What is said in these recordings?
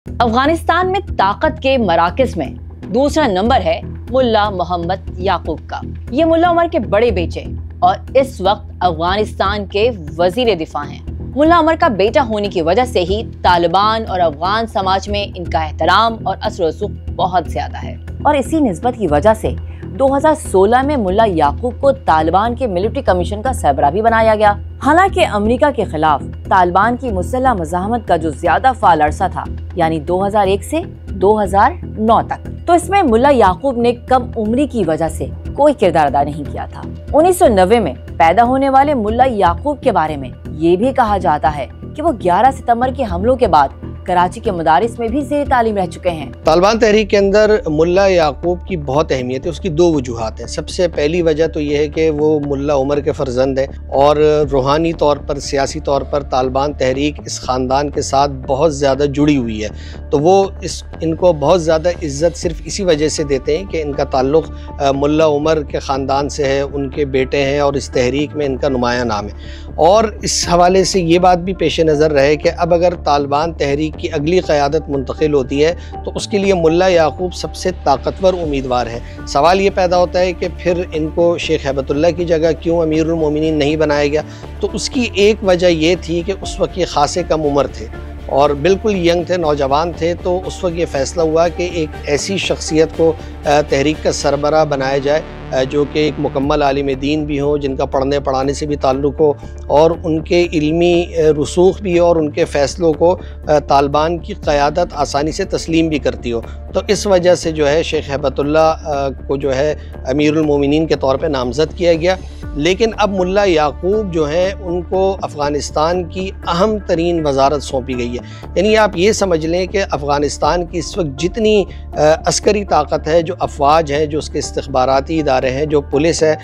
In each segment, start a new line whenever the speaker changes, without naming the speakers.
अफगानिस्तान में ताकत के मराकज़ में दूसरा नंबर है मुल्ला मोहम्मद याकूब का। ये मुल्ला उमर के बड़े बेटे और इस वक्त अफगानिस्तान के वजीर दिफा हैं। मुल्ला उमर का बेटा होने की वजह से ही तालिबान और अफगान समाज में इनका एहतराम और असर रसूख बहुत ज्यादा है और इसी निस्बत की वजह से 2016 में मुल्ला याकूब को तालिबान के मिलिट्री कमीशन का सरबराह भी बनाया गया। हालांकि अमेरिका के खिलाफ तालिबान की मुसल्लह मज़ाहमत का जो ज्यादा फाल अरसा था, यानी 2001 से 2009 तक, तो इसमें मुल्ला याकूब ने कम उम्री की वजह से कोई किरदार अदा नहीं किया था। 1990 में पैदा होने वाले मुल्ला याकूब के बारे में ये भी कहा जाता है कि वो 11 सितंबर के हमलों के बाद कराची के मदारिस में भी ज़ेर तालीम रह चुके हैं।
तालिबान तहरीक के अंदर मुल्ला याकूब की बहुत अहमियत है। उसकी दो वजूहात हैं। सबसे पहली वजह तो ये है कि वो मुल्ला उमर के फ़र्जंद हैं और रूहानी तौर पर, सियासी तौर पर तालिबान तहरीक इस ख़ानदान के साथ बहुत ज़्यादा जुड़ी हुई है। तो वो इनको बहुत ज़्यादा इज़्ज़त सिर्फ इसी वजह से देते हैं कि इनका ताल्लुक़ मुल्ला उमर के ख़ानदान से है, उनके बेटे हैं और इस तहरीक में इनका नुमाया नाम है। और इस हवाले से ये बात भी पेश नज़र रहे कि अब अगर तालिबान तहरीक की अगली क़यादत मुंतकिल होती है तो उसके लिए मुल्ला याकूब सबसे ताकतवर उम्मीदवार है। सवाल ये पैदा होता है कि फिर इनको शेख हैबतुल्लाह की जगह क्यों अमीरुल मोमिनीन नहीं बनाया गया। तो उसकी एक वजह ये थी कि उस वक्त ये खासे कम उम्र थे और बिल्कुल यंग थे, नौजवान थे। तो उस वक्त ये फ़ैसला हुआ कि एक ऐसी शख्सियत को तहरीक का सरबराह बनाया जाए जो कि एक मुकम्मल आलिम दीन भी हो, जिनका पढ़ने पढ़ाने से भी ताल्लुक़ हो और उनके इल्मी रसूख भी हो और उनके फ़ैसलों को तालिबान की क़यादत आसानी से तस्लीम भी करती हो। तो इस वजह से जो है शेख हैबतुल्लाह को जो है अमीरुल मोमिनीन के तौर पे नामज़द किया गया। लेकिन अब मुल्ला याकूब जो हैं उनको अफ़गानिस्तान की अहम तरीन वजारत सौंपी गई है। यानी आप ये समझ लें कि अफ़गानिस्तान की इस वक्त जितनी अस्करी ताकत है, जो अफवाज हैं, जो उसके इस्तख़बाराती इदारे हैं, जो पुलिस है,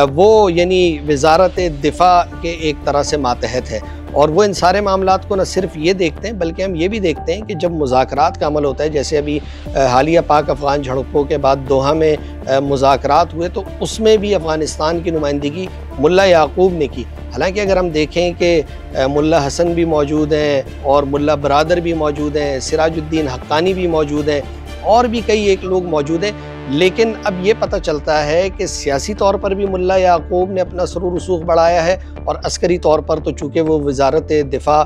वो यानी वज़ारत दिफ़ा के एक तरह से मातहत है। और वो इन सारे मामलात को न सिर्फ ये देखते हैं बल्कि हम ये भी देखते हैं कि जब मुज़ाकरात का अमल होता है, जैसे अभी हालिया पाक अफ़गान झड़पों के बाद दोहा में मुज़ाकरात हुए, तो उसमें भी अफ़गानिस्तान की नुमाइंदगी मुल्ला याकूब ने की। हालांकि अगर हम देखें कि मुल्ला हसन भी मौजूद हैं और मुल्ला बरादर भी मौजूद हैं, सिराजुद्दीन हक्कानी भी मौजूद हैं और भी कई एक लोग मौजूद हैं, लेकिन अब ये पता चलता है कि सियासी तौर पर भी मुल्ला याकूब ने अपना सरूर रसूख बढ़ाया है और अस्करी तौर पर तो चूँकि वो वज़ारत दिफ़ा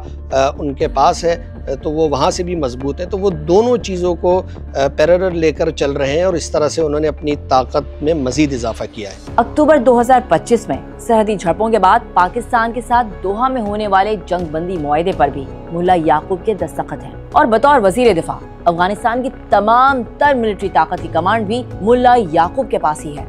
उनके पास है तो वो वहाँ से भी मजबूत है। तो वो दोनों चीज़ों को पैरेलल लेकर चल रहे हैं और इस तरह से उन्होंने अपनी ताकत में मज़ीद इजाफा किया है।
अक्टूबर 2025 में सरहदी झड़पों के बाद पाकिस्तान के साथ दोहा में होने वाले जंगबंदी मुआहदे पर भी मुल्ला याकूब के दस्तखत हैं और बतौर वजीर दिफा अफगानिस्तान की तमाम तर मिलिट्री ताकत की कमांड भी मुल्ला याकूब के पास ही है।